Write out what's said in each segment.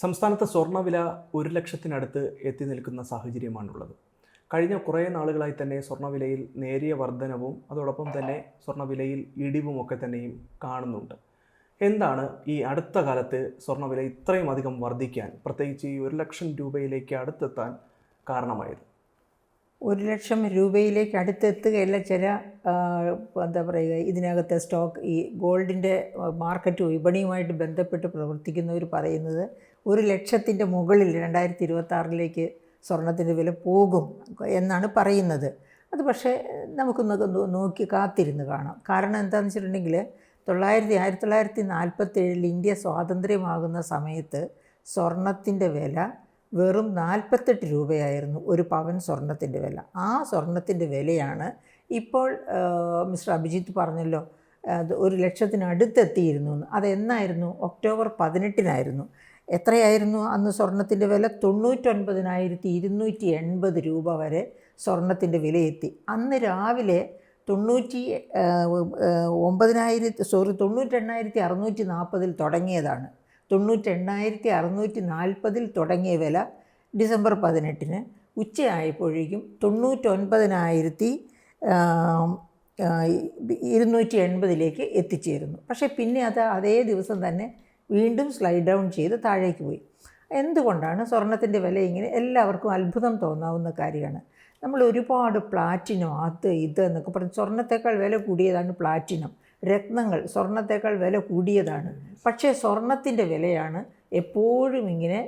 സംസ്ഥാനത്ത് സ്വർണ്ണവില 1,00,000-നടുത്ത് എത്തി നിൽക്കുന്ന സാഹചര്യമാണുള്ളത്. കഴിഞ്ഞ കുറേ നാളുകളായി തന്നെ സ്വർണ്ണവിലയിൽ നേരിയ വർധനവും അതോടൊപ്പം തന്നെ സ്വർണ്ണവിലയിൽ ഇടിവുമൊക്കെ തന്നെയും കാണുന്നുണ്ട്. എന്താണ് ഈ അടുത്ത കാലത്ത് സ്വർണ്ണവില ഇത്രയും അധികം വർദ്ധിക്കാൻ, പ്രത്യേകിച്ച് ഈ 1,00,000 രൂപയിലേക്ക് അടുത്തെത്താൻ കാരണമായത്? 1,00,000 രൂപയിലേക്ക് അടുത്തെത്തുകയല്ല. ചില എന്താ പറയുക, ഇതിനകത്തെ സ്റ്റോക്ക് ഈ ഗോൾഡിൻ്റെ മാർക്കറ്റ് വിപണിയുമായിട്ട് ബന്ധപ്പെട്ട് പ്രവർത്തിക്കുന്നവർ പറയുന്നത് 1,00,000-ൻ്റെ മുകളിൽ 2026-ലേക്ക് സ്വർണത്തിൻ്റെ വില പോകും എന്നാണ് പറയുന്നത്. അത് പക്ഷേ നമുക്കൊന്ന് നോക്കി കാത്തിരുന്ന് കാണാം. കാരണം എന്താണെന്ന് വെച്ചിട്ടുണ്ടെങ്കിൽ 1947 ഇന്ത്യ സ്വാതന്ത്ര്യമാകുന്ന സമയത്ത് സ്വർണത്തിൻ്റെ വില വെറും 48 രൂപയായിരുന്നു ഒരു പവൻ സ്വർണത്തിൻ്റെ വില. ആ സ്വർണത്തിൻ്റെ വിലയാണ് ഇപ്പോൾ മിസ്റ്റർ അഭിജിത്ത് പറഞ്ഞല്ലോ, 1,00,000-ന് അടുത്തെത്തിയിരുന്നു എന്ന്. അതെന്നായിരുന്നു? ഒക്ടോബർ 18-നായിരുന്നു. എത്രയായിരുന്നു അന്ന് സ്വർണത്തിൻ്റെ വില? 99,280 രൂപ വരെ സ്വർണത്തിൻ്റെ വിലയെത്തി. അന്ന് രാവിലെ 98,640 തുടങ്ങിയതാണ്. 98,640 തുടങ്ങിയ വില ഡിസംബർ 18-ന് ഉച്ചയായപ്പോഴേക്കും 99,280 എത്തിച്ചേരുന്നു. പക്ഷേ പിന്നെ അത് അതേ ദിവസം തന്നെ വീണ്ടും സ്ലൈഡ് ഡൗൺ ചെയ്ത് താഴേക്ക് പോയി. എന്തുകൊണ്ടാണ് സ്വർണത്തിൻ്റെ വില ഇങ്ങനെ? എല്ലാവർക്കും അത്ഭുതം തോന്നാവുന്ന കാര്യമാണ്. നമ്മൾ ഒരുപാട് പ്ലാറ്റിനം, അത് ഇത് എന്നൊക്കെ പറഞ്ഞ് സ്വർണത്തേക്കാൾ വില കൂടിയതാണ് പ്ലാറ്റിനം. രത്നങ്ങൾ സ്വർണത്തേക്കാൾ വില കൂടിയതാണ്. പക്ഷേ സ്വർണത്തിൻ്റെ വിലയാണ് എപ്പോഴും ഇങ്ങനെ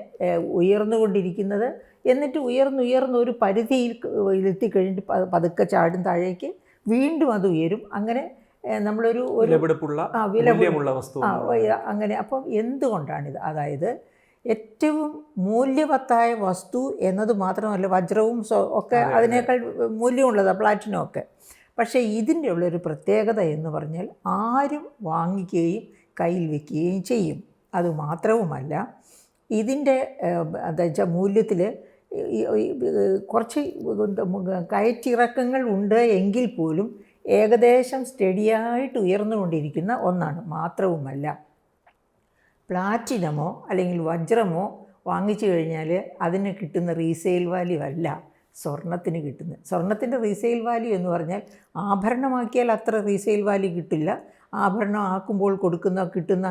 ഉയർന്നുകൊണ്ടിരിക്കുന്നത്. എന്നിട്ട് ഉയർന്നുയർന്ന് ഒരു പരിധിയിൽ എത്തിക്കഴിഞ്ഞിട്ട് പതുക്കെ ചാടും താഴേക്ക്, വീണ്ടും അത് ഉയരും. അങ്ങനെ നമ്മളൊരു വിലപിടിപ്പുള്ള വസ്തു അങ്ങനെ. അപ്പം എന്തുകൊണ്ടാണിത്? അതായത് ഏറ്റവും മൂല്യവത്തായ വസ്തു എന്നത് മാത്രമല്ല, വജ്രവും ഒക്കെ അതിനേക്കാൾ മൂല്യമുള്ളതാണ്, പ്ലാറ്റിനം ഒക്കെ. പക്ഷേ ഇതിൻ്റെ ഉള്ളൊരു പ്രത്യേകത എന്ന് പറഞ്ഞാൽ ആരും വാങ്ങിക്കുകയും കയ്യിൽ വയ്ക്കുകയും ചെയ്യും. അതുമാത്രവുമല്ല, ഇതിൻ്റെ എന്താ വെച്ചാൽ മൂല്യത്തിൽ കുറച്ച് കയറ്റിറക്കങ്ങൾ ഉണ്ട് എങ്കിൽ പോലും ഏകദേശം സ്റ്റഡിയായിട്ട് ഉയർന്നുകൊണ്ടിരിക്കുന്ന ഒന്നാണ്. മാത്രവുമല്ല, പ്ലാറ്റിനമോ അല്ലെങ്കിൽ വജ്രമോ വാങ്ങിച്ചു കഴിഞ്ഞാൽ അതിന് കിട്ടുന്ന റീസെയിൽ വാല്യൂ അല്ല സ്വർണത്തിന് കിട്ടുന്നത്. സ്വർണത്തിൻ്റെ റീസെയിൽ വാല്യൂ എന്ന് പറഞ്ഞാൽ ആഭരണമാക്കിയാൽ അത്ര റീസെയിൽ വാല്യൂ കിട്ടില്ല. ആഭരണം ആക്കുമ്പോൾ കിട്ടുന്ന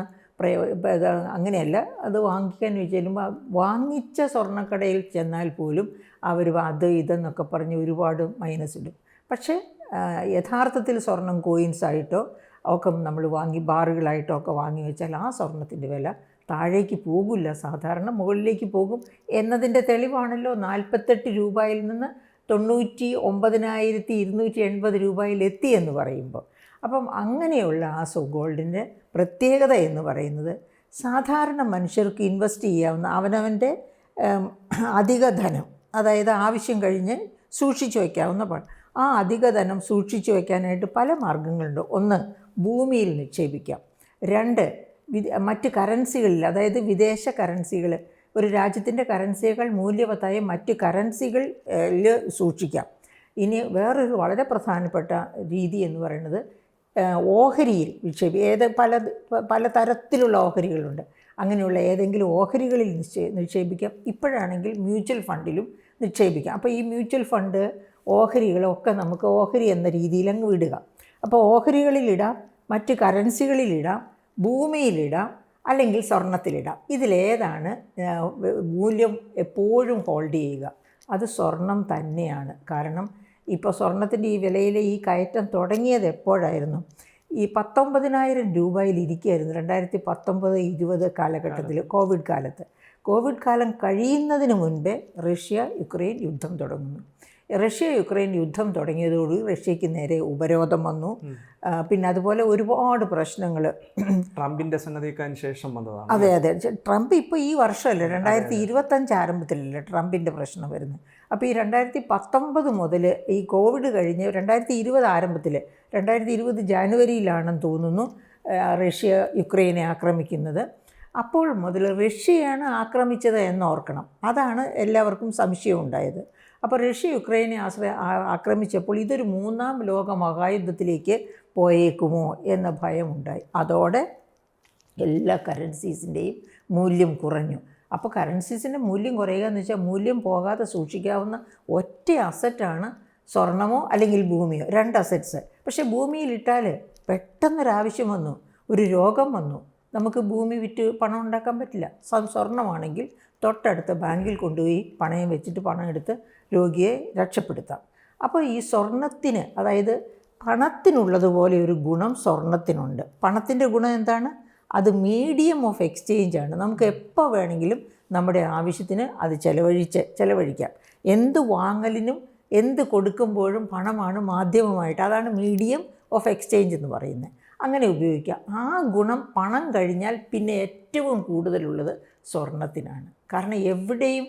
അങ്ങനെയല്ല. അത് വാങ്ങിക്കാൻ ചെല്ലുമ്പോൾ വാങ്ങിച്ച സ്വർണ്ണക്കടയിൽ ചെന്നാൽ പോലും അവർ അത് ഇതെന്നൊക്കെ പറഞ്ഞ് ഒരുപാട് മൈനസ് ഇടും. പക്ഷേ യഥാർത്ഥത്തിൽ സ്വർണം കോയിൻസായിട്ടോ ഒക്കെ നമ്മൾ ബാറുകളായിട്ടോ ഒക്കെ വാങ്ങി വെച്ചാൽ ആ സ്വർണത്തിൻ്റെ വില താഴേക്ക് പോകില്ല, സാധാരണ മുകളിലേക്ക് പോകും എന്നതിൻ്റെ തെളിവാണല്ലോ 48 രൂപയിൽ നിന്ന് 99,280 രൂപയിൽ എത്തിയെന്ന് പറയുമ്പോൾ. അപ്പം അങ്ങനെയുള്ള ആ ഗോൾഡിൻ്റെ പ്രത്യേകത എന്ന് പറയുന്നത് സാധാരണ മനുഷ്യർക്ക് ഇൻവെസ്റ്റ് ചെയ്യാവുന്ന അവനവൻ്റെ അധിക ധനം, അതായത് ആവശ്യം കഴിഞ്ഞ് സൂക്ഷിച്ചു വയ്ക്കാവുന്ന ആ അധിക ധനം സൂക്ഷിച്ചു വയ്ക്കാനായിട്ട് പല മാർഗങ്ങളുണ്ട്. ഒന്ന്, ഭൂമിയിൽ നിക്ഷേപിക്കാം. രണ്ട്, മറ്റ് കറൻസികളിൽ, അതായത് വിദേശ കറൻസികൾ, ഒരു രാജ്യത്തിൻ്റെ കറൻസിയേക്കാൾ മൂല്യവത്തായ മറ്റ് കറൻസികളിൽ സൂക്ഷിക്കാം. ഇനി വേറൊരു വളരെ പ്രധാനപ്പെട്ട രീതി എന്ന് പറയുന്നത് ഓഹരിയിൽ പല തരത്തിലുള്ള ഓഹരികളുണ്ട്. അങ്ങനെയുള്ള ഏതെങ്കിലും ഓഹരികളിൽ നിക്ഷേപിക്കാം. ഇപ്പോഴാണെങ്കിൽ മ്യൂച്വൽ ഫണ്ടിലും നിക്ഷേപിക്കാം. അപ്പോൾ ഈ മ്യൂച്വൽ ഫണ്ട് ഓഹരികളൊക്കെ നമുക്ക് ഓഹരി എന്ന രീതിയിൽ അങ്ങ് വിടുക. അപ്പോൾ ഓഹരികളിലിടാം, മറ്റ് കറൻസികളിലിടാം, ഭൂമിയിലിടാം, അല്ലെങ്കിൽ സ്വർണത്തിലിടാം. ഇതിലേതാണ് മൂല്യം എപ്പോഴും ഹോൾഡ് ചെയ്യുക? അത് സ്വർണം തന്നെയാണ്. കാരണം ഇപ്പോൾ സ്വർണത്തിൻ്റെ ഈ വിലയിലെ ഈ കയറ്റം തുടങ്ങിയത് എപ്പോഴായിരുന്നു? ഈ 19,000 രൂപയിൽ ഇരിക്കുകയായിരുന്നു 2019-20 കാലഘട്ടത്തിൽ, കോവിഡ് കാലം കഴിയുന്നതിന് മുൻപേ റഷ്യ-യുക്രൈൻ യുദ്ധം തുടങ്ങുന്നു. റഷ്യ-യുക്രൈൻ യുദ്ധം തുടങ്ങിയതോടുകൂടി റഷ്യയ്ക്ക് നേരെ ഉപരോധം വന്നു. പിന്നെ അതുപോലെ ഒരുപാട് പ്രശ്നങ്ങൾ ട്രംപിൻ്റെ സന്നദ്ധയ്ക്ക് ശേഷം വന്നതാണ്. അതെ. ട്രംപ് ഇപ്പോൾ ഈ വർഷമല്ല, 2025 ആരംഭത്തിലല്ലേ ട്രംപിൻ്റെ പ്രശ്നം വരുന്നത്. അപ്പോൾ ഈ 2019 മുതൽ ഈ കോവിഡ് കഴിഞ്ഞ് 2020 ആരംഭത്തിൽ, 2020 ജാനുവരിയിലാണെന്ന് തോന്നുന്നു റഷ്യ യുക്രൈനെ ആക്രമിക്കുന്നത്. അപ്പോൾ മുതൽ റഷ്യയാണ് ആക്രമിച്ചത് എന്നോർക്കണം. അതാണ് എല്ലാവർക്കും സംശയം ഉണ്ടായത്. അപ്പോൾ റഷ്യ യുക്രൈനെ ആക്രമിച്ചപ്പോൾ ഇതൊരു മൂന്നാം ലോക മഹായുദ്ധത്തിലേക്ക് പോയേക്കുമോ എന്ന ഭയമുണ്ടായി. അതോടെ എല്ലാ കറൻസീസിൻ്റെയും മൂല്യം കുറഞ്ഞു. അപ്പോൾ കറൻസീസിൻ്റെ മൂല്യം കുറയുക എന്ന് വെച്ചാൽ മൂല്യം പോകാതെ സൂക്ഷിക്കാവുന്ന ഒറ്റ അസറ്റാണ് സ്വർണമോ അല്ലെങ്കിൽ ഭൂമിയോ, 2 അസറ്റ്സ്. പക്ഷേ ഭൂമിയിലിട്ടാൽ പെട്ടെന്നൊരാവശ്യം വന്നു, ഒരു രോഗം വന്നു, നമുക്ക് ഭൂമി വിറ്റ് പണം ഉണ്ടാക്കാൻ പറ്റില്ല. സ്വർണ്ണമാണെങ്കിൽ തൊട്ടടുത്ത ബാങ്കിൽ കൊണ്ടുപോയി പണയം വെച്ചിട്ട് പണം എടുത്ത് രോഗിയെ രക്ഷപ്പെടുത്താം. അപ്പോൾ ഈ സ്വർണത്തിന്, അതായത് പണത്തിനുള്ളതുപോലെ ഒരു ഗുണം സ്വർണത്തിനുണ്ട്. പണത്തിൻ്റെ ഗുണം എന്താണ്? അത് മീഡിയം ഓഫ് എക്സ്ചേഞ്ച് ആണ്. നമുക്ക് എപ്പോൾ വേണമെങ്കിലും നമ്മുടെ ആവശ്യത്തിന് അത് ചെലവഴിക്കാം. എന്ത് വാങ്ങലിനും എന്ത് കൊടുക്കുമ്പോഴും പണമാണ് മാധ്യമമായിട്ട്, അതാണ് മീഡിയം ഓഫ് എക്സ്ചേഞ്ച് എന്ന് പറയുന്നത്. അങ്ങനെ ഉപയോഗിക്കാം. ആ ഗുണം പണം കഴിഞ്ഞാൽ പിന്നെ ഏറ്റവും കൂടുതലുള്ളത് സ്വർണത്തിനാണ്. കാരണം എവിടെയും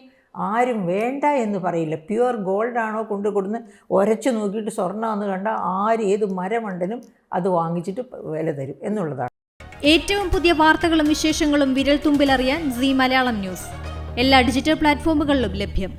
ആരും വേണ്ട എന്ന് പറയില്ല. പ്യുവർ ഗോൾഡാണോ കൊടുന്ന് ഉരച്ച് നോക്കിയിട്ട് സ്വർണ്ണമെന്ന് കണ്ടാൽ ഏത് മരമണ്ടനും അത് വാങ്ങിച്ചിട്ട് വില തരും എന്നുള്ളതാണ്. ഏറ്റവും പുതിയ വാർത്തകളും വിശേഷങ്ങളും വിരൽ തുമ്പിലറിയാൻ സീ മലയാളം ന്യൂസ് എല്ലാ ഡിജിറ്റൽ പ്ലാറ്റ്ഫോമുകളിലും ലഭ്യം.